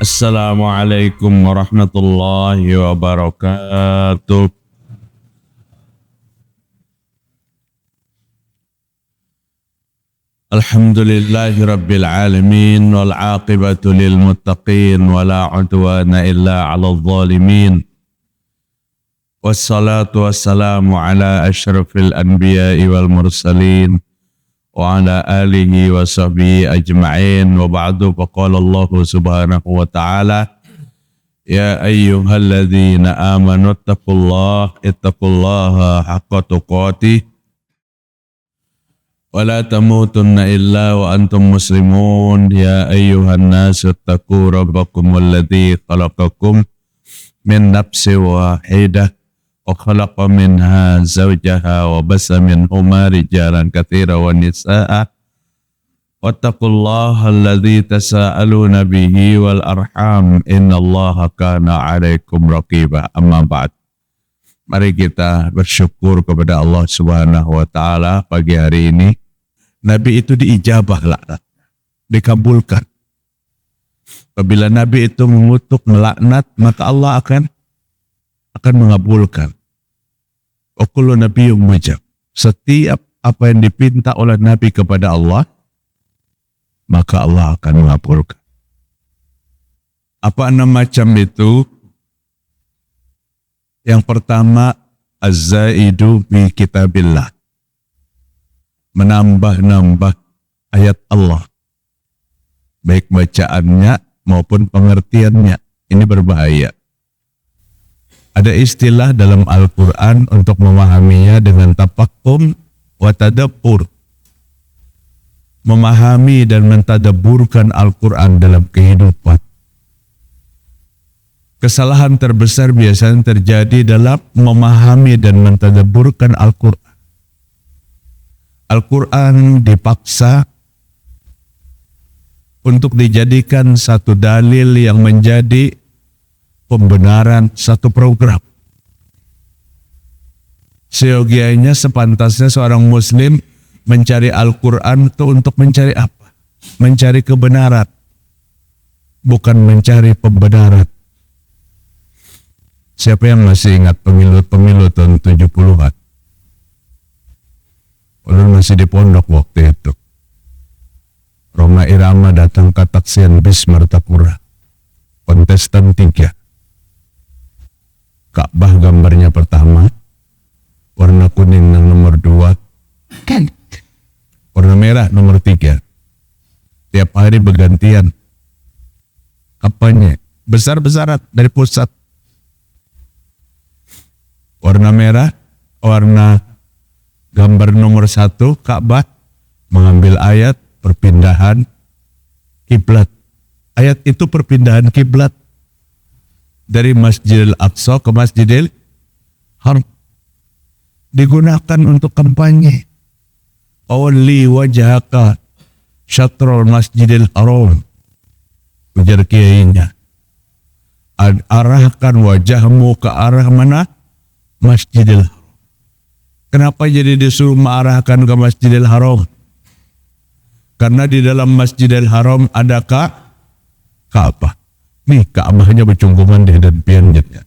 Assalamualaikum warahmatullahi wabarakatuh. Alhamdulillahi rabbil alamin wal aqibatu lil muttaqin wala udwana illa 'alal zalimin. Wassalatu wassalamu ala asyrafil anbiya'i wal mursalin wa ala alihi wa sahbihi ajma'in wa ba'du faqala Allah subhanahu wa ta'ala ya ayyuhalladzina amanu ittaqullaha haqqa tuqatih wa la tamutunna illa wa antum muslimun ya ayyuhan nasu ittaqu rabbakum alladzi khalaqakum min nafsin wahidah wa khalaqa minha zawjaha wa basa minhuma rijalan katsira wa nisaa wattaqullaha alladzi tasaaluna bihi wal arham innallaha kana 'alaikum raqiba. Amma ba'd. Mari kita bersyukur kepada Allah Subhanahu wa taala pagi hari ini. Nabi itu diijabah laknat, dikabulkan. Apabila Nabi itu mengutuk melaknat, maka Allah akan mengabulkan. Wa kullu nabiyyun mujab. Setiap apa yang dipinta oleh Nabi kepada Allah, maka Allah akan mengabulkan. Apa enam macam itu? Yang pertama, az-zaidu bi kitabillah. Menambah-nambah ayat Allah. Baik bacaannya maupun pengertiannya. Ini berbahaya. Ada istilah dalam Al-Quran untuk memahaminya dengan tafakkum wa tadabbur. Memahami dan mentadabburkan Al-Quran dalam kehidupan. Kesalahan terbesar biasanya terjadi dalam memahami dan mentadabburkan Al-Quran. Al-Quran dipaksa untuk dijadikan satu dalil yang menjadi pembenaran satu program. Seyogianya sepantasnya seorang muslim mencari Al-Quran itu untuk mencari apa? Mencari kebenaran, bukan mencari pembenaran. Siapa yang masih ingat pemilu tahun 70-an? Ulun masih di pondok waktu itu. Roma Irama datang ke taksian bis Martapura. Kontestan 3. Ka'bah gambarnya pertama, warna kuning yang nomor 2, warna merah nomor 3. Tiap hari bergantian. Kampanye besar-besaran dari pusat. Warna merah, warna gambar nomor 1 Ka'bah mengambil ayat perpindahan kiblat. Ayat itu perpindahan kiblat dari Masjidil Aqsa ke Masjidil Haram. Digunakan untuk kampanye. Awli wajhaka syatrul Masjidil Haram. Ujar kiainya. Arahkan wajahmu ke arah mana? Masjidil Haram. Kenapa jadi disuruh mengarahkan ke Masjidil Haram? Karena di dalam Masjidil Haram ada Ka'bah. Nih Ka'bahnya bercungkungan di dan pianjetnya.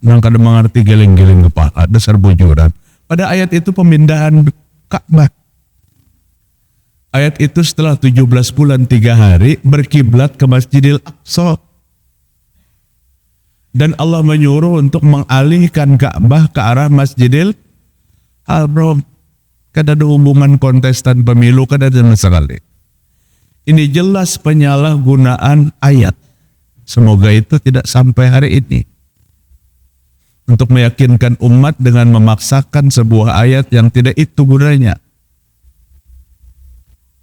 Nang kada mengerti geleng-geleng kepala, dasar bujuran. Pada ayat itu pemindahan Ka'bah. Ayat itu setelah 17 bulan 3 hari berkiblat ke Masjidil Aqsa. Dan Allah menyuruh untuk mengalihkan Ka'bah ke arah Masjidil Haram. Kada ada hubungan kontestan pemilu, kada ada sekali. Ini jelas penyalahgunaan ayat. Semoga itu tidak sampai hari ini. Untuk meyakinkan umat dengan memaksakan sebuah ayat yang tidak itu gunanya.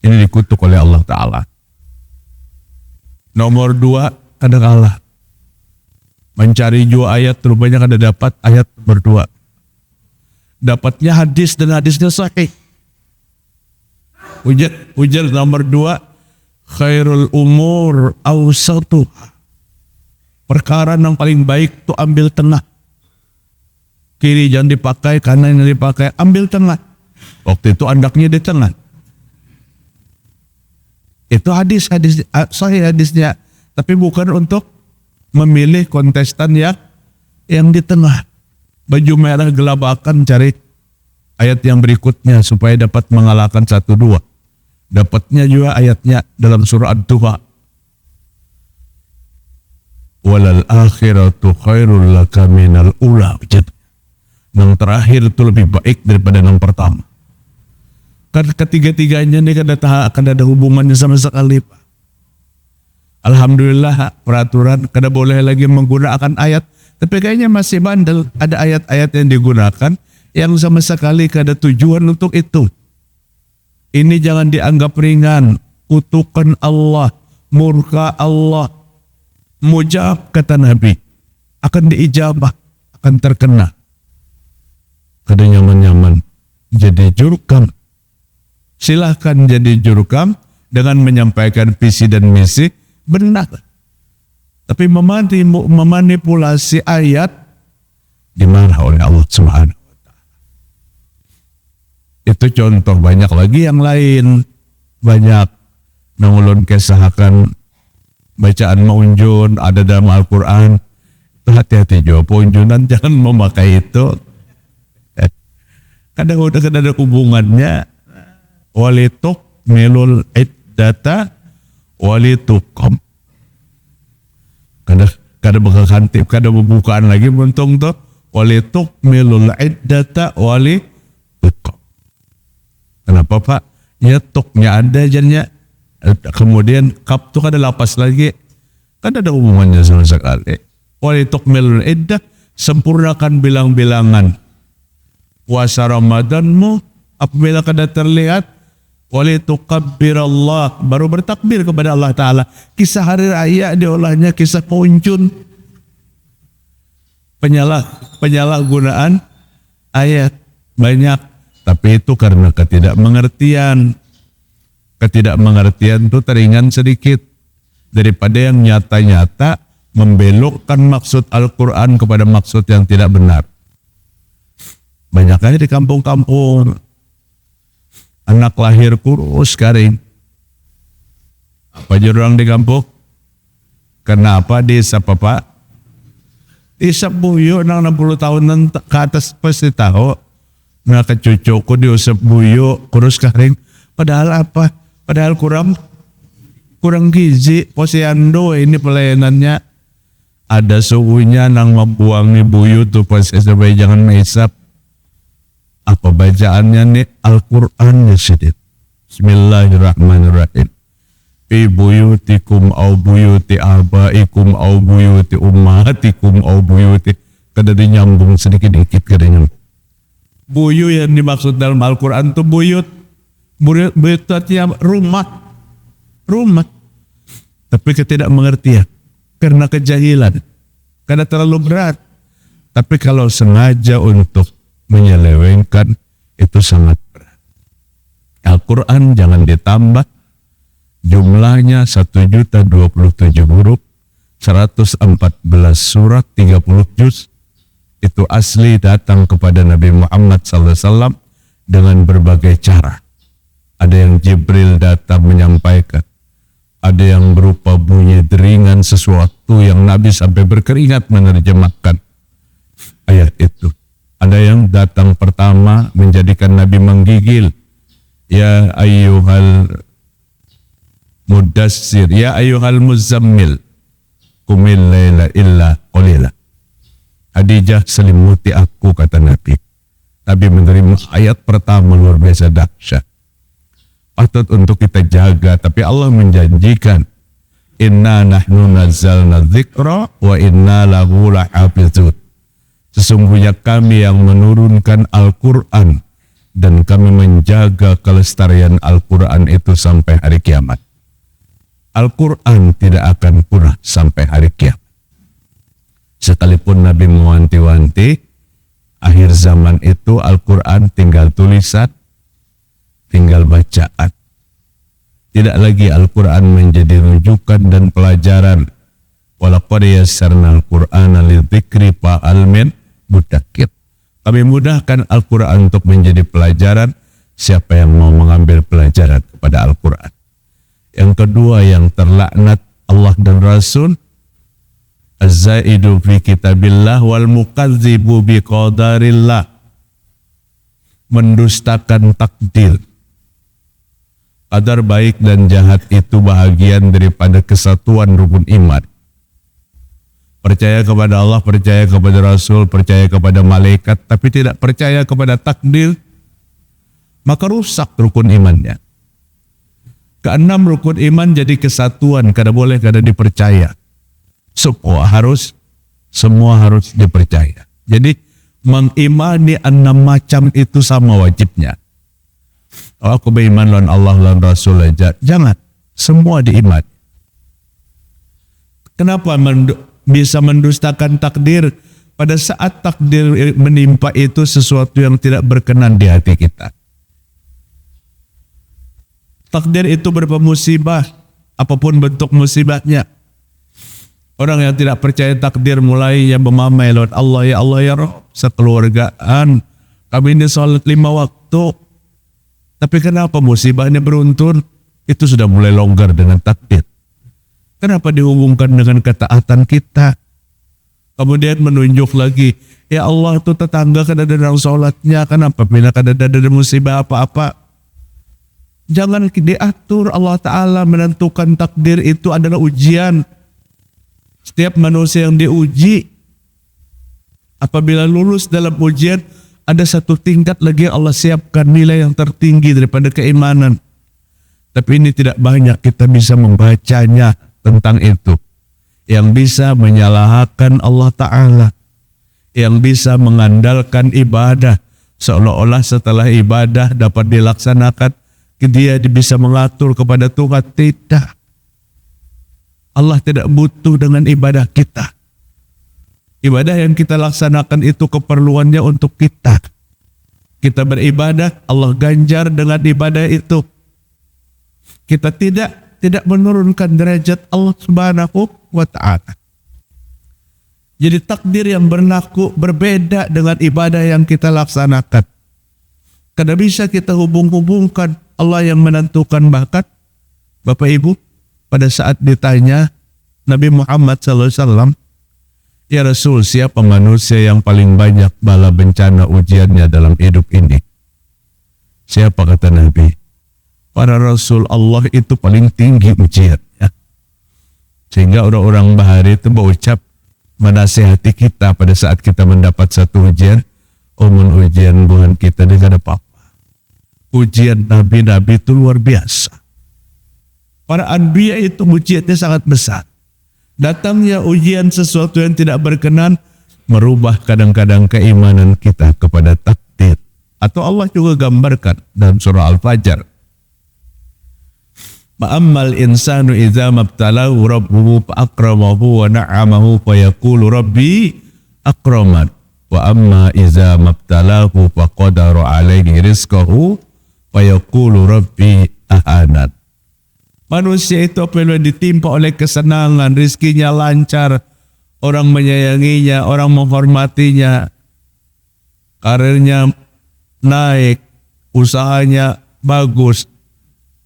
Ini dikutuk oleh Allah Ta'ala. Nomor 2, kada kalah. Mencari 2 ayat, rupanya kada dapat ayat berdua. Dapatnya hadis dan hadisnya sahih. Ujar nomor 2, khairul umur awsatuha. Perkara yang paling baik itu ambil tengah. Kiri jangan dipakai, kanan yang dipakai, ambil tengah. Waktu itu andaknya di tengah. Itu hadis sahih hadisnya, tapi bukan untuk memilih kontestan yang di tengah. Baju merah gelabakan cari ayat yang berikutnya supaya dapat mengalahkan 1-2. Dapatnya juga ayatnya dalam surah Ad-Duha. Walal akhiratu khairul laka minal ula. Yang terakhir itu lebih baik daripada yang pertama. Kan ketiga-tiganya ini akan ada hubungannya sama sekali, Pak. Alhamdulillah peraturan kada boleh lagi menggunakan ayat, tapi kayaknya masih bandel. Ada ayat-ayat yang digunakan yang sama sekali kada tujuan untuk itu. Ini jangan dianggap ringan. Kutukan Allah, murka Allah. Mujab kata Nabi, akan diijabah, akan terkena. Kada nyaman-nyaman jadi jurkam. Silahkan jadi jurkam dengan menyampaikan visi dan misi benar. Tapi memanipulasi ayat dimarah oleh Allah Subhanahu wa Ta'ala. Itu contoh, banyak lagi yang lain. Banyak nangulun kesahakan bacaan maunjun ada dalam Al-Quran. Hati-hati juga punjunan, jangan memakai itu. Kadang udah ada hubungannya. Walituk melul iddata walitukom. Kada bakal kantip, kada pembukaan lagi bentung tuh. Walituk melul iddata walitukom. Kenapa Pak? Ya tuknya ada jadinya. Kemudian kap tuh kada lapas lagi. Kan ada hubungannya sama sekali. Walituk melul iddah, sempurnakan bilang-bilangan puasa Ramadanmu apabila kada terlihat. Walitukabbirallah, baru bertakbir kepada Allah Ta'ala. Kisah hari raya diolahnya kisah pauncun. Penyalahgunaan ayat banyak, tapi itu karena ketidakmengertian. Ketidakmengertian itu teringan sedikit daripada yang nyata-nyata membelokkan maksud Al-Quran kepada maksud yang tidak benar. Banyak aja di kampung-kampung anak lahir kurus kering. Apa jurang di kampung? Kenapa desa Pak? Desa buyo nang 60 tahun ke atas pasti tahu. Nah kecucuku diusap buyo kurus kering. Padahal apa? Padahal kurang gizi. Posyandu ini pelayanannya. Ada suhunya nang membuangi buyo tuh pasti supaya jangan mehisap. Apa bacaannya nih? Al-Quran ya sedih. Bismillahirrahmanirrahim. Fi buyutikum au buyuti abaikum au buyuti ummatikum au buyuti. Kada dinyambung sedikit-sedikit kada nyambung. Buyut yang dimaksud dalam Al-Quran itu buyut. Buyut artinya rumah. Rumah. Tapi ketidakmengertian. Karena kejahilan. Karena terlalu berat. Tapi kalau sengaja untuk menyelewengkan itu sangat berat. Al-Quran jangan ditambah. Jumlahnya 1.027 huruf, 114 surat, 30 juz. Itu asli datang kepada Nabi Muhammad SAW dengan berbagai cara. Ada yang Jibril datang menyampaikan. Ada yang berupa bunyi deringan sesuatu yang Nabi sampai berkeringat menerjemahkan ayat itu. Ada yang datang pertama menjadikan Nabi menggigil. Ya ayyuhal mudassir, ya ayyuhal muzammil, qumil laila illa qalila. Khadijah selimuti aku, kata Nabi. Nabi menerima ayat pertama luar biasa dahsyat. Patut untuk kita jaga, tapi Allah menjanjikan inna nahnu nazzalna dzikra wa inna lahu lahafizun. Sesungguhnya kami yang menurunkan Al-Quran dan kami menjaga kelestarian Al-Quran itu sampai hari kiamat. Al-Quran tidak akan punah sampai hari kiamat. Sekalipun Nabi mewanti-wanti, akhir zaman itu Al-Quran tinggal tulisan, tinggal bacaan. Tidak lagi Al-Quran menjadi rujukan dan pelajaran. Walaqad yassarna Al-Qur'ana lidzikri fahal min mudzakir. Kami mudahkan Al-Quran untuk menjadi pelajaran siapa yang mau mengambil pelajaran kepada Al-Quran. Yang kedua yang terlaknat Allah dan Rasul, az-zaidu fi kitabillah wal mukadzibu bi qadarillah, mendustakan takdir. Qadar baik dan jahat itu bahagian daripada kesatuan rukun iman. Percaya kepada Allah, percaya kepada Rasul, percaya kepada malaikat, tapi tidak percaya kepada takdir, maka rusak rukun imannya. Keenam, rukun iman jadi kesatuan, kada boleh kada dipercaya. Semua harus dipercaya. Jadi mengimani 6 macam itu sama wajibnya. Oh, aku beriman lawan Allah lawan Rasul aja. Jangan, semua diiman. Kenapa bisa mendustakan takdir? Pada saat takdir menimpa itu sesuatu yang tidak berkenan di hati kita. Takdir itu berupa musibah, apapun bentuk musibahnya. Orang yang tidak percaya takdir mulai yang memamai lewat Allah ya Rabb, sekeluargaan kami ini salat 5 waktu. Tapi kenapa musibahnya beruntun? Itu sudah mulai longgar dengan takdir. Kenapa dihubungkan dengan ketaatan kita? Kemudian menunjuk lagi, ya Allah itu tetangga kada ada dalam sholatnya, kenapa bila kada ada musibah apa-apa? Jangan diatur. Allah Ta'ala menentukan takdir itu adalah ujian. Setiap manusia yang diuji, apabila lulus dalam ujian, ada satu tingkat lagi Allah siapkan nilai yang tertinggi daripada keimanan. Tapi ini tidak banyak kita bisa membacanya tentang itu. Yang bisa menyalahkan Allah Ta'ala, yang bisa mengandalkan ibadah, seolah-olah setelah ibadah dapat dilaksanakan, dia bisa mengatur kepada Tuhan. Tidak. Allah tidak butuh dengan ibadah kita. Ibadah yang kita laksanakan itu keperluannya untuk kita. Kita beribadah, Allah ganjar dengan ibadah itu. Kita tidak menurunkan derajat Allah Subhanahu wa Ta'ala. Jadi takdir yang berlaku berbeda dengan ibadah yang kita laksanakan. Karena bisa kita hubung-hubungkan Allah yang menentukan bakat. Bapak Ibu, pada saat ditanya Nabi Muhammad SAW, ya Rasul, siapa manusia yang paling banyak bala bencana ujiannya dalam hidup ini? Siapa, kata Nabi? Para Rasul Allah itu paling tinggi ujiannya. Sehingga orang-orang bahari itu berucap menasihati kita pada saat kita mendapat satu ujian. Umun ujian Tuhan kita dengan apa-apa. Ujian Nabi-Nabi itu luar biasa. Para anbiya itu ujiannya sangat besar. Datangnya ujian sesuatu yang tidak berkenan merubah kadang-kadang keimanan kita kepada takdir. Atau Allah juga gambarkan dalam surah Al-Fajr. Ma'ammal insanu idza mabtalahu rabbuhu fa'akramahu wa na'amahu fayaqulu rabbi akraman. Wa amma idza mabtalahu faqadara alaihi rizqahu fayaqulu rabbi ahanan. Manusia itu apabila ditimpa oleh kesenangan, rizkinya lancar, orang menyayanginya, orang menghormatinya, karirnya naik, usahanya bagus.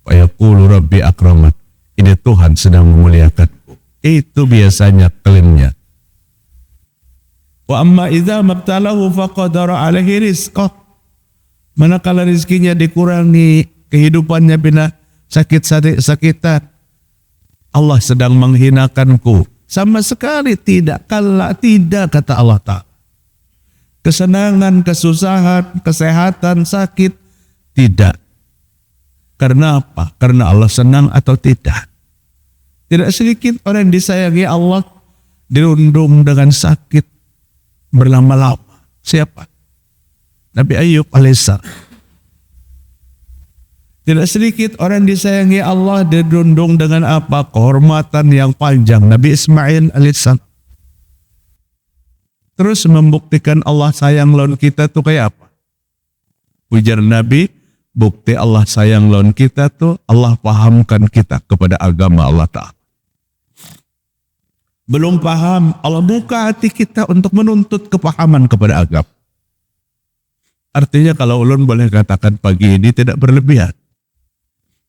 Fayaqulu rabbi akraman. Ini Tuhan sedang memuliakanku. Itu biasanya klaimnya. Wa amma idza mabtalahu faqadara alaihi rizqah. Manakala rizkinya dikurangi, kehidupannya bina sakit-sakitan, Allah sedang menghinakanku. Sama sekali tidak. Kala tidak, kata Allah Ta'ala. Kesenangan, kesusahan, kesehatan, sakit, tidak. Karena apa? Karena Allah senang atau tidak. Tidak sedikit orang yang disayangi Allah dirundung dengan sakit berlama-lama. Siapa? Nabi Ayub alaihissalam. Tidak sedikit orang disayangi Allah dirundung dengan apa? Kehormatan yang panjang. Nabi Ismail alaihissalam. Terus membuktikan Allah sayang lawan kita tuh kayak apa? Ujar Nabi, bukti Allah sayang lawan kita tuh Allah pahamkan kita kepada agama Allah Ta'ala. Belum paham, Allah buka hati kita untuk menuntut kepahaman kepada agama. Artinya kalau ulun boleh katakan pagi ini tidak berlebihan.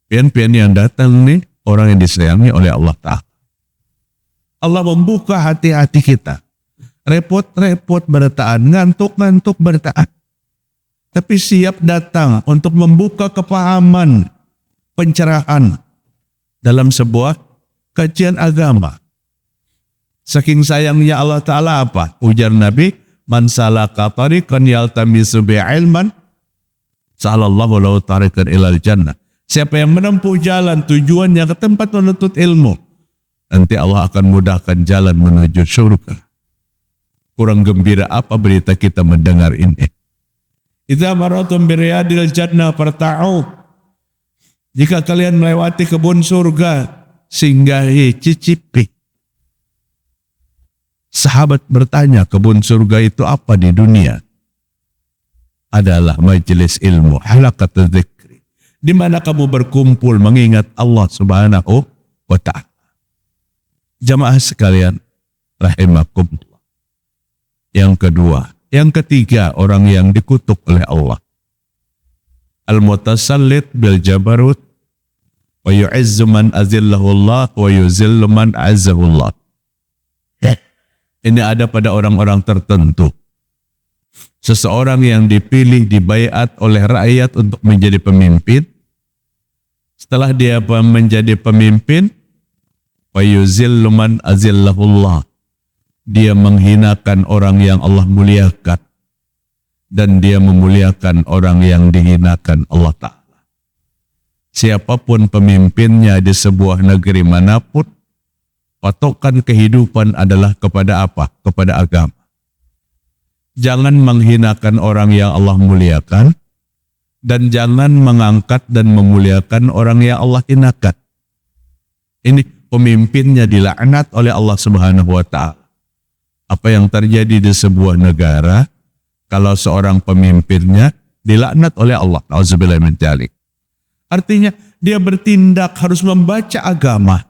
Pian-pian yang datang nih, orang yang disayangi oleh Allah Ta'ala. Allah membuka hati-hati kita. Repot-repot bertahan, ngantuk-ngantuk bertahan. Tapi siap datang untuk membuka kepahaman, pencerahan dalam sebuah kajian agama. Saking sayangnya Allah Ta'ala apa? Ujar Nabi, man salaka tariqan yaltamisu bi'ilman, salallahu lahu tariqan ilal jannah. Siapa yang menempuh jalan tujuannya ke tempat menuntut ilmu, nanti Allah akan mudahkan jalan menuju surga. Kurang gembira apa berita kita mendengar ini? Idza maratum biriyadil jannah farta'u. Jika kalian melewati kebun surga, singgahi, cicipi. Sahabat bertanya, kebun surga itu apa di dunia? Adalah majelis ilmu, halaqatul dzikri. Di mana kamu berkumpul mengingat Allah Subhanahu wa Ta'ala. Jamaah sekalian, rahimakumullah. Yang kedua, yang ketiga, orang yang dikutuk oleh Allah. Al-mutasallit bil jabarut wa yu'izzu man azillahu Allah wa yuzillu man azzahu Allah. Ini ada pada orang-orang tertentu. Seseorang yang dipilih, dibaiat oleh rakyat untuk menjadi pemimpin. Setelah dia menjadi pemimpin, wa yuzillu man azillahullah. Dia menghinakan orang yang Allah muliakan. Dan dia memuliakan orang yang dihinakan Allah Ta'ala. Siapapun pemimpinnya di sebuah negeri manapun, patokan kehidupan adalah kepada apa? Kepada agama. Jangan menghinakan orang yang Allah muliakan, dan jangan mengangkat dan memuliakan orang yang Allah hinakan. Ini pemimpinnya dilaknat oleh Allah Subhanahu wa Ta'ala. Apa yang terjadi di sebuah negara kalau seorang pemimpinnya dilaknat oleh Allah? Auzubillahi min dzalik. Artinya dia bertindak harus membaca agama.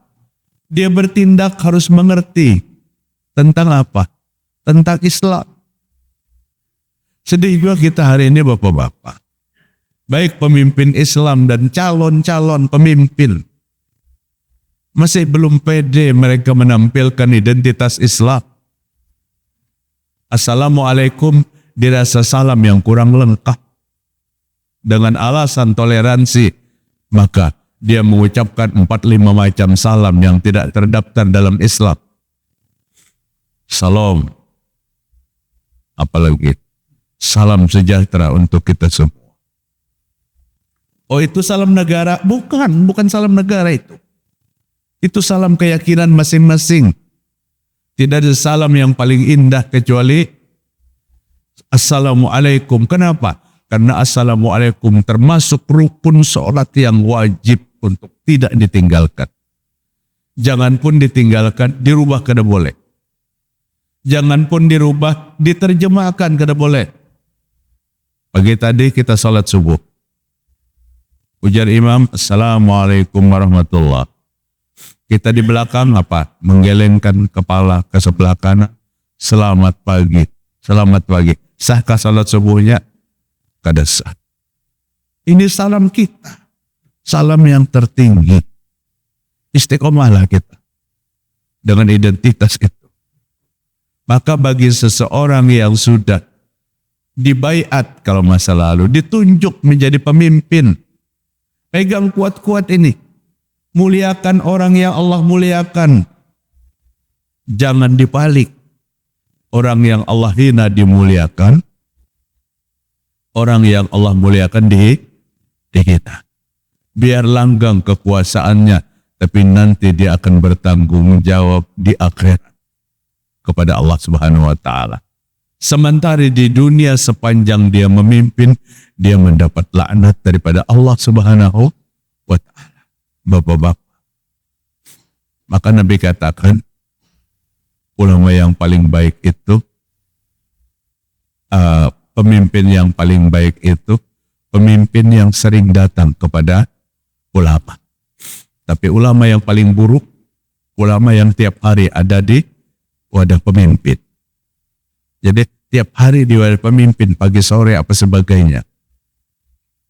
Dia bertindak harus mengerti tentang apa? Tentang Islam. Sedih juga kita hari ini bapak-bapak. Baik pemimpin Islam dan calon-calon pemimpin. Masih belum pede mereka menampilkan identitas Islam. Assalamualaikum dirasa salam yang kurang lengkap. Dengan alasan toleransi, maka dia mengucapkan 4-5 macam salam yang tidak terdaftar dalam Islam. Salam. Apalagi salam sejahtera untuk kita semua. Oh itu salam negara? Bukan salam negara itu. Itu salam keyakinan masing-masing. Tidak ada salam yang paling indah kecuali Assalamualaikum. Kenapa? Karena Assalamualaikum termasuk rukun sholat yang wajib untuk tidak ditinggalkan. Jangan pun ditinggalkan, dirubah kada boleh. Jangan pun dirubah, diterjemahkan kada boleh. Pagi tadi kita sholat subuh. Ujar imam, Assalamualaikum warahmatullah. Kita di belakang apa? Menggelengkan kepala ke sebelah kanan. Selamat pagi. Selamat pagi. Sahkah sholat subuhnya? Kada sah. Ini salam kita. Salam yang tertinggi. Istiqomahlah kita. Dengan identitas itu. Maka bagi seseorang yang sudah dibaiat kalau masa lalu, ditunjuk menjadi pemimpin, pegang kuat-kuat ini. Muliakan orang yang Allah muliakan. Jangan dibalik. Orang yang Allah hina dimuliakan. Orang yang Allah muliakan dihina. Biar langgang kekuasaannya. Tapi nanti dia akan bertanggung jawab di akhirat. Kepada Allah Subhanahu wa Ta'ala. Sementara di dunia sepanjang dia memimpin, dia mendapat laknat daripada Allah Subhanahu wa Ta'ala. Bapak-bapak. Maka Nabi katakan, ulama yang paling baik itu, pemimpin yang paling baik itu, pemimpin yang sering datang kepada ulama. Tapi ulama yang paling buruk, ulama yang tiap hari ada di wadah pemimpin. Jadi tiap hari di wadah pemimpin, pagi sore apa sebagainya.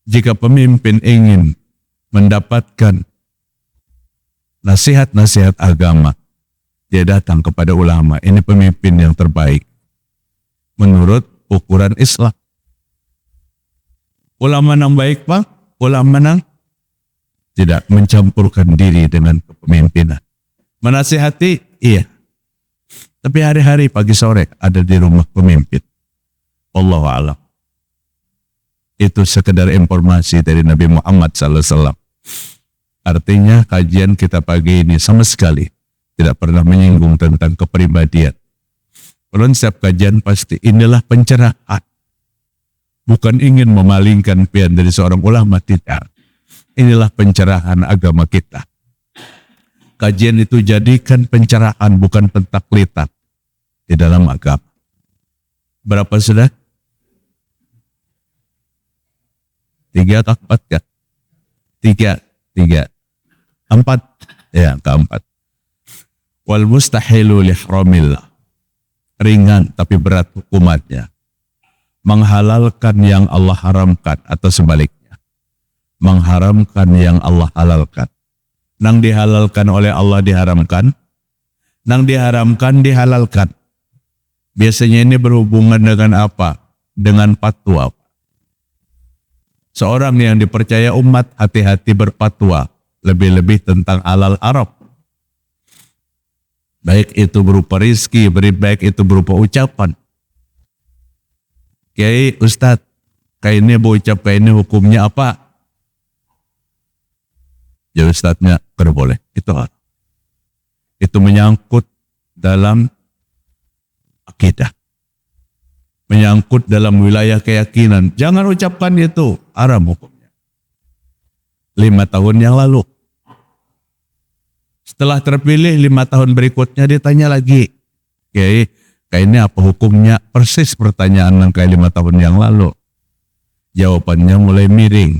Jika pemimpin ingin mendapatkan nasihat-nasihat agama. Dia datang kepada ulama, ini pemimpin yang terbaik menurut ukuran Islam. Ulama yang baik Pak, ulama yang tidak mencampurkan diri dengan kepemimpinan. Menasihati, iya. Tapi hari-hari pagi sore ada di rumah pemimpin. Wallahu a'lam. Itu sekedar informasi dari Nabi Muhammad SAW. Artinya kajian kita pagi ini sama sekali tidak pernah menyinggung tentang kepribadian. Konsep kajian pasti inilah pencerahan. Bukan ingin memalingkan pian dari seorang ulama, tidak. Inilah pencerahan agama kita. Kajian itu jadikan pencerahan, bukan pentaklitan di dalam agama. Berapa sudah? 3 atau 4 kan? 3. 4. Ya, keempat. Wal mustahilu lihramillah. Ringan tapi berat hukumannya. Menghalalkan yang Allah haramkan atau sebaliknya. Mengharamkan yang Allah halalkan. Nang dihalalkan oleh Allah diharamkan. Nang diharamkan dihalalkan. Biasanya ini berhubungan dengan apa? Dengan fatwa. Seorang yang dipercaya umat hati-hati berfatwa. Lebih-lebih tentang halal haram. Baik itu berupa rizki, baik itu berupa ucapan. Kiai, Ustadz, kayak ini berucap, kayak ini hukumnya apa? Ya Ustadznya, kada boleh. Itu menyangkut dalam akidah. Menyangkut dalam wilayah keyakinan. Jangan ucapkan itu, haram hukumnya. 5 tahun yang lalu. Setelah terpilih 5 tahun berikutnya ditanya lagi. Kiai, kayak ini apa hukumnya? Persis pertanyaan yang kayak 5 tahun yang lalu. Jawabannya mulai miring.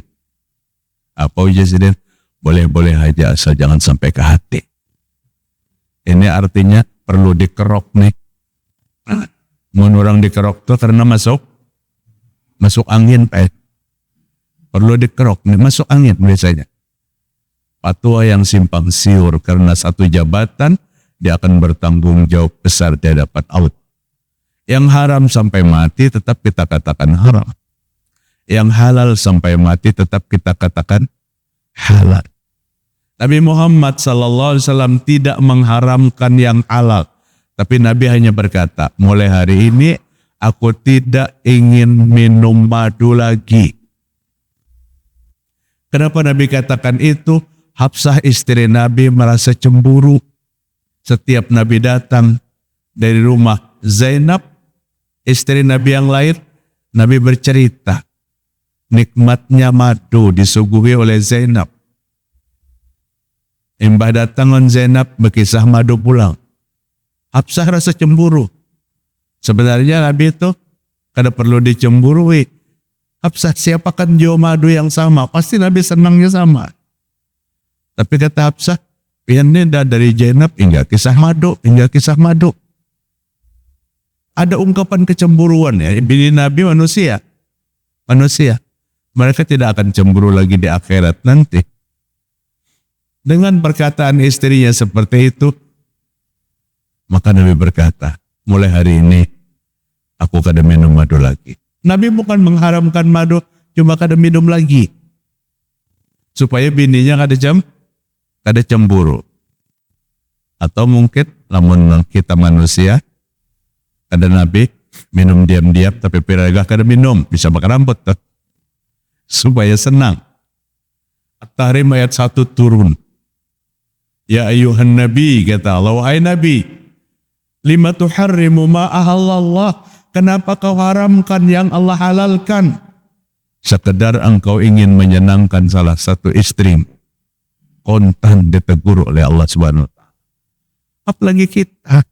Apa Presiden? Boleh-boleh aja asal jangan sampai ke hati. Ini artinya perlu dikerok nih. Menurang dikerok tuh karena masuk angin Pak. Perlu dikerok nih, masuk angin biasanya. Fatwa yang simpang siur karena satu jabatan, dia akan bertanggung jawab besar di hadapan Allah. Yang haram sampai mati tetap kita katakan haram. Yang halal sampai mati tetap kita katakan halal. Nabi Muhammad SAW tidak mengharamkan yang halal. Tapi Nabi hanya berkata, mulai hari ini aku tidak ingin minum madu lagi. Kenapa Nabi katakan itu? Hafsah istri Nabi merasa cemburu. Setiap Nabi datang dari rumah Zainab, istri Nabi yang lain, Nabi bercerita. Nikmatnya madu disuguhi oleh Zainab. Imbah datang on Zainab berkisah madu pulang. Hafsah rasa cemburu. Sebenarnya Nabi itu kada perlu dicemburui. Hafsah siapakan jual madu yang sama? Pasti Nabi senangnya sama. Tapi kata Hafsah, ini dari Zainab hingga kisah madu. Ada ungkapan kecemburuan ya. Bini Nabi manusia. Mereka tidak akan cemburu lagi di akhirat nanti. Dengan perkataan istrinya seperti itu, maka Nabi berkata, mulai hari ini aku kada minum madu lagi. Nabi bukan mengharamkan madu, cuma kada minum lagi. Supaya bininya kada cemburu. Atau mungkin namun kita manusia, kada Nabi minum diam-diam tapi piragah kada minum, bisa makan rambut tuh. Supaya senang. At-Tahrim ayat 1 turun. Ya ayuhan Nabi, kata Allah, wahai Nabi, lima tuharrimu ma ahallallah, kenapa kau haramkan yang Allah halalkan? Sekedar engkau ingin menyenangkan salah satu istri, kontan ditegur oleh Allah Subhanahu wa ta'ala. Apalagi kita,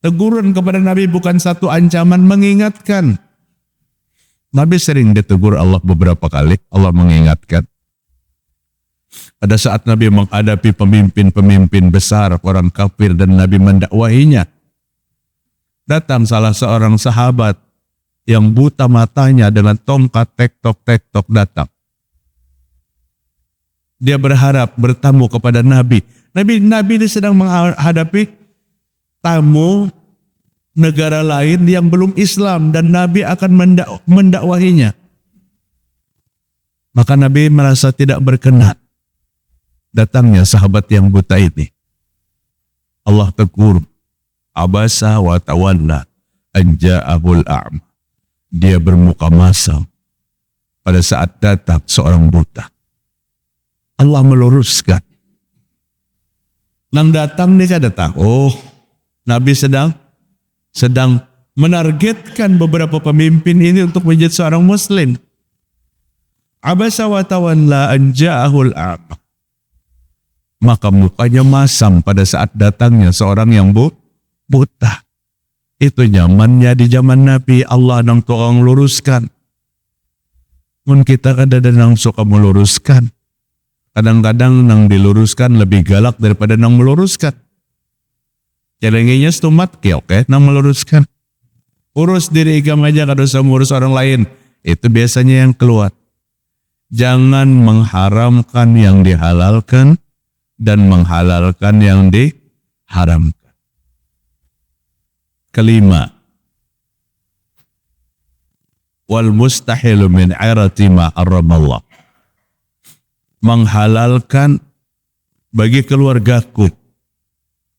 teguran kepada Nabi bukan satu ancaman, mengingatkan. Nabi sering ditegur Allah beberapa kali, Allah mengingatkan. Pada saat Nabi menghadapi pemimpin-pemimpin besar orang kafir dan Nabi mendakwahinya, datang salah seorang sahabat yang buta matanya dengan tongkat tektok datang. Dia berharap bertamu kepada Nabi. Nabi ini sedang menghadapi tamu negara lain yang belum Islam dan Nabi akan mendakwahinya. Maka Nabi merasa tidak berkenan datangnya sahabat yang buta ini. Allah tegur, abasa wa tawalla an ja'ahul a'ma. Dia bermuka masam pada saat datang seorang buta. Allah meluruskan. Nang datang nih datang. Oh, Nabi sedang menargetkan beberapa pemimpin ini untuk menjadi seorang muslim. Abasa wa tawalla an ja'ahul a'ma. Maka mukanya masam pada saat datangnya seorang yang buta. Itu zamannya di zaman Nabi, Allah nang tukang luruskan. Mun kita kadang nang suka meluruskan. Kadang-kadang nang diluruskan lebih galak daripada nang meluruskan. Celenginya stumat oke, nang meluruskan. Urus diri ikam aja kada usah ngurus orang lain. Itu biasanya yang keluar. Jangan mengharamkan yang dihalalkan dan menghalalkan yang diharamkan. Kelima, wal mustahilu min irati ma haramallah. Menghalalkan bagi keluargaku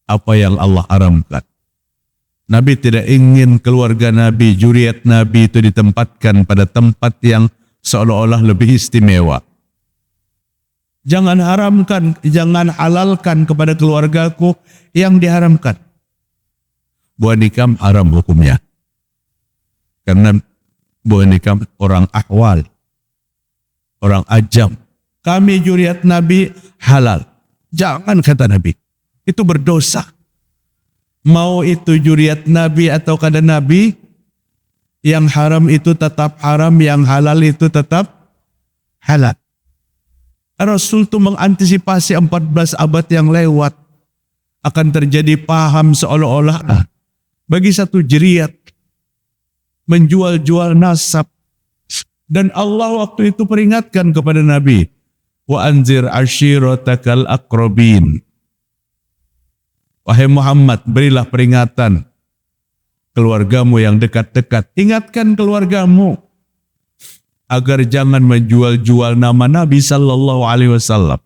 apa yang Allah haramkan. Nabi tidak ingin keluarga Nabi, zuriat Nabi itu ditempatkan pada tempat yang seolah-olah lebih istimewa. Jangan halalkan kepada keluargaku yang diharamkan. Buah nikah haram hukumnya. Karena buah nikah orang ahwal, orang ajam. Kami zuriat Nabi halal. Jangan kata Nabi. Itu berdosa. Mau itu zuriat Nabi atau kada Nabi, yang haram itu tetap haram, yang halal itu tetap halal. Rasul itu mengantisipasi 14 abad yang lewat. Akan terjadi paham seolah-olah bagi satu jeriat menjual-jual nasab. Dan Allah waktu itu peringatkan kepada Nabi, wa anzir ashiratakal aqrabin. Wahai Muhammad, berilah peringatan keluargamu yang dekat-dekat. Ingatkan keluargamu agar jangan menjual-jual nama Nabi sallallahu alaihi wasallam.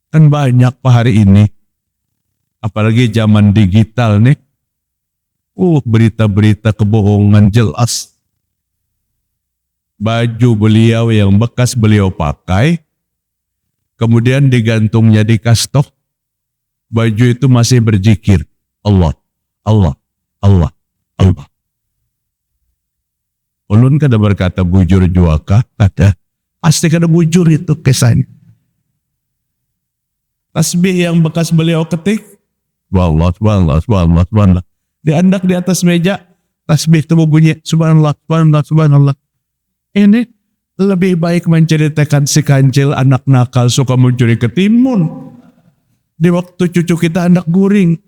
Kan banyak hari ini, apalagi zaman digital nih, berita-berita kebohongan jelas. Baju beliau yang bekas beliau pakai, kemudian digantungnya di kastok, baju itu masih berzikir, Allah, Allah, Allah, Allah. Ulun kada berkata bujur juaka, kata pasti kada bujur itu kesannya. Tasbih yang bekas beliau ketik, subhanallah, subhanallah, subhanallah, subhanallah. Diandak di atas meja, tasbih itu bunyi, subhanallah, subhanallah, subhanallah. Ini lebih baik menceritakan si kancil anak nakal suka mencuri ketimun. Di waktu cucu kita anak guring.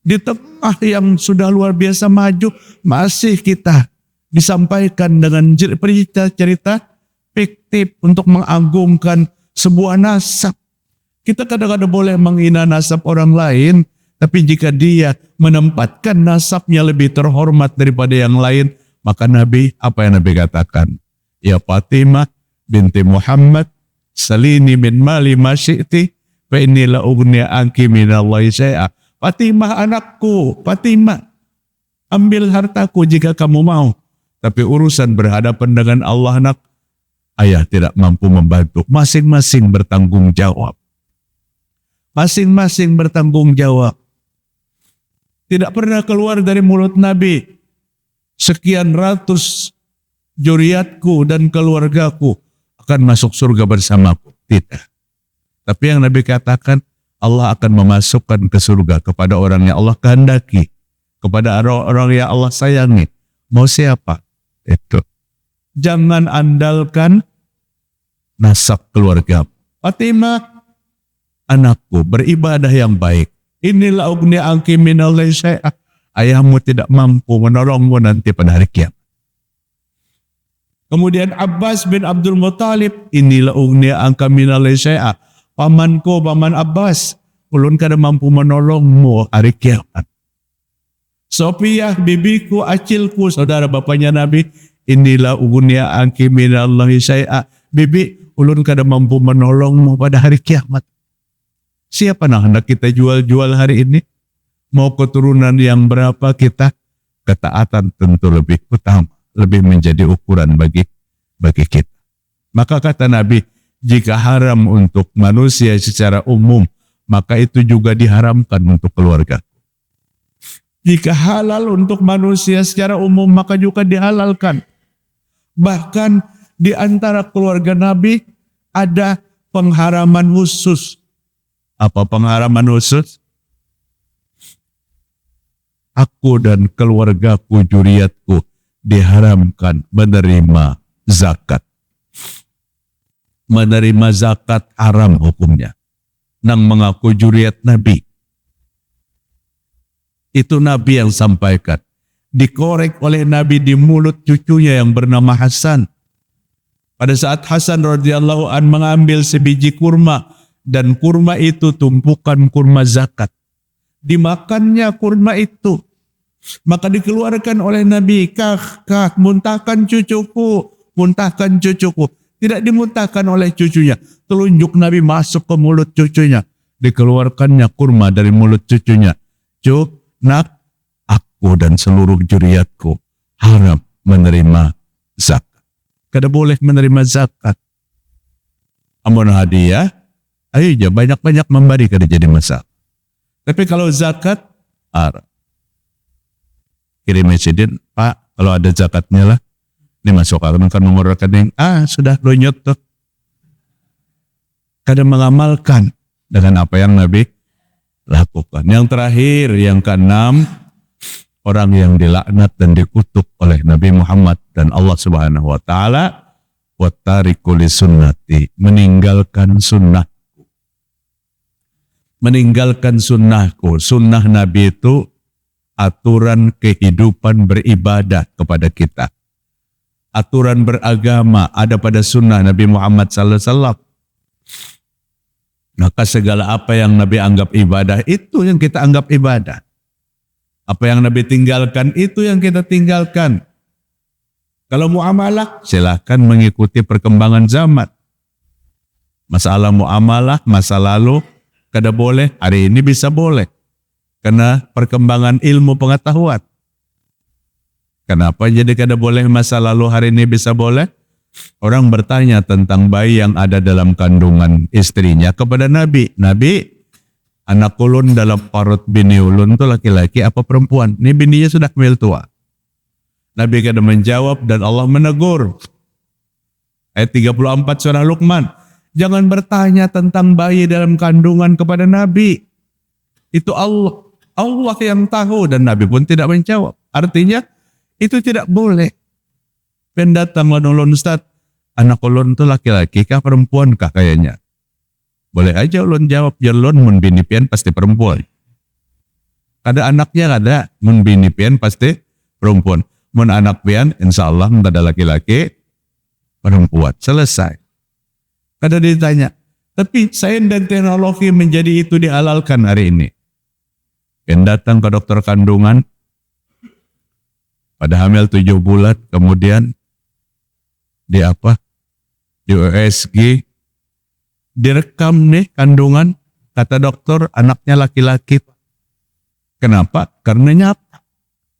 Di tengah yang sudah luar biasa maju, masih kita disampaikan dengan cerita-cerita fiktif untuk mengagungkan sebuah nasab. Kita kadang-kadang boleh menghina nasab orang lain, tapi jika dia menempatkan nasabnya lebih terhormat daripada yang lain, maka Nabi, apa yang Nabi katakan? Ya Fatimah binti Muhammad, salini min mali ma syi'ti, fa inni la ughni anki minallahi syai'a. Fatimah anakku, Fatimah, ambil hartaku jika kamu mau. Tapi urusan berhadapan dengan Allah, nak, ayah tidak mampu membantu. Masing-masing bertanggung jawab. Masing-masing bertanggung jawab. Tidak pernah keluar dari mulut Nabi, sekian ratus zuriatku dan keluargaku akan masuk surga bersamaku. Tidak. Tapi yang Nabi katakan, Allah akan memasukkan ke surga kepada orang yang Allah kehendaki, kepada orang yang Allah sayangi. Mau siapa? Itu. Jangan andalkan nasab keluarga. Fatimah, anakku, beribadah yang baik. Inilah ugni angki minallahi syai'ah. Ayahmu tidak mampu menolongmu nanti pada hari kiamat. Kemudian Abbas bin Abdul Muttalib, inilah ugni angka minallahi syai'ah. pamanku, paman Abbas, ulun kada mampu menolongmu hari kiamat. Sofiah, bibiku, acilku, saudara bapaknya Nabi, inilah ugunya angki minallahi syai'a. Bibi, ulun kada mampu menolongmu pada hari kiamat. Siapa nak hendak kita jual-jual hari ini? Mau keturunan yang berapa kita? Ketaatan tentu lebih utama, lebih menjadi ukuran bagi kita. Maka kata Nabi, jika haram untuk manusia secara umum, maka itu juga diharamkan untuk keluarga. Jika halal untuk manusia secara umum, maka juga dihalalkan. Bahkan di antara keluarga Nabi ada pengharaman khusus. Apa pengharaman khusus? Aku dan keluargaku, juriatku diharamkan menerima zakat. Menerima zakat haram hukumnya. Nang mengaku juriat Nabi. Itu Nabi yang sampaikan. Dikorek oleh Nabi di mulut cucunya yang bernama Hasan. Pada saat Hasan radhiyallahu an mengambil sebiji kurma, dan kurma itu tumpukan kurma zakat. Dimakannya kurma itu. Maka dikeluarkan oleh Nabi, kah, muntahkan cucuku, muntahkan cucuku. Tidak dimuntahkan oleh cucunya. Telunjuk Nabi masuk ke mulut cucunya. Dikeluarkannya kurma dari mulut cucunya. Nak, aku dan seluruh juriatku haram menerima zakat. Kada boleh menerima zakat. Amun hadiah, ayo aja banyak-banyak memberi kada jadi masalah. Tapi kalau zakat, haram. Kirim mesiden, Pak, kalau ada zakatnya lah, ini masuk ke nomor rekening. Sudah lonyot tuh. Kada mengamalkan dengan apa yang Nabi lakukan. Yang terakhir, yang keenam, orang yang dilaknat dan dikutuk oleh Nabi Muhammad dan Allah Subhanahu wa taala, wa tariku li sunnati, meninggalkan sunnahku. Meninggalkan sunnahku. Sunnah Nabi itu aturan kehidupan beribadah kepada kita. Aturan beragama ada pada sunnah Nabi Muhammad sallallahu alaihi wasallam. Maka segala apa yang Nabi anggap ibadah, itu yang kita anggap ibadah. Apa yang Nabi tinggalkan, itu yang kita tinggalkan. Kalau muamalah, silakan mengikuti perkembangan zaman. Masalah muamalah, masa lalu, kada boleh, hari ini bisa boleh. Karena perkembangan ilmu pengetahuan. Kenapa jadi kada boleh masa lalu, hari ini bisa boleh? Orang bertanya tentang bayi yang ada dalam kandungan istrinya kepada Nabi. Nabi, anak ulun dalam parut bini ulun itu laki-laki apa perempuan? Ini bininya sudah hamil tua. Nabi kada menjawab dan Allah menegur. Ayat 34 surah Luqman. Jangan bertanya tentang bayi dalam kandungan kepada Nabi. Itu Allah. Allah yang tahu dan Nabi pun tidak menjawab. Artinya itu tidak boleh. Pendatang ulun, Ustaz, anak ulun itu laki-laki kah perempuan kah kayaknya? Boleh aja ulun jawab, ya ulun mun bini pian pasti perempuan. Kada anaknya kada, mun bini pian pasti perempuan. Mun anak pian insyaallah ada laki-laki perempuan. Selesai. Kada ditanya. Tapi sains dan teknologi menjadi itu dihalalkan hari ini. Yang datang ke dokter kandungan pada hamil 7 bulan, kemudian di USG direkam nih kandungan, kata dokter anaknya laki-laki. Kenapa? Karena nyata,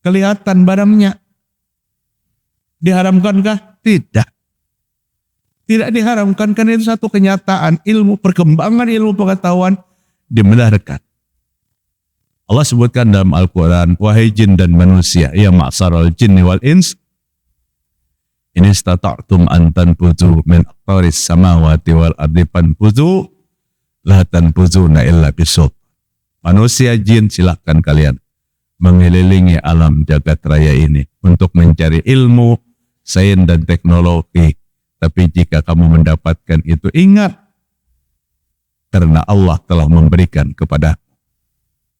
kelihatan barangnya. Diharamkankah? Tidak. Tidak diharamkan karena itu satu kenyataan, ilmu perkembangan ilmu pengetahuan dibenarkan. Allah sebutkan dalam Al-Quran, wahai jin dan manusia, ya ma'saral jinni wal ins, ini istata'tum an tanfuzu min aqtaris samawati wal ardi fanfuzu la tanfuzuna illa bisut. Manusia jin, silakan kalian mengelilingi alam jagat raya ini untuk mencari ilmu, sains dan teknologi. Tapi jika kamu mendapatkan itu, ingat, karena Allah telah memberikan kepada,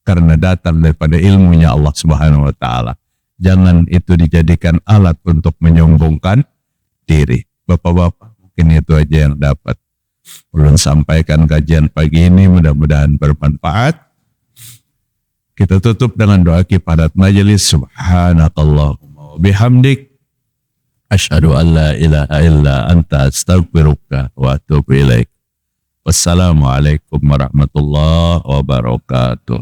karena datang daripada ilmunya Allah Subhanahu wa taala. Jangan itu dijadikan alat untuk menyombongkan diri. Bapak-bapak, mungkin itu aja yang dapat ulun sampaikan kajian pagi ini mudah-mudahan bermanfaat. Kita tutup dengan doa kifarat majelis. Subhanakallahumma wa bihamdik asyhadu an la ilaha illa anta astaghfiruka wa atubu ilaik. Wassalamualaikum warahmatullahi wabarakatuh.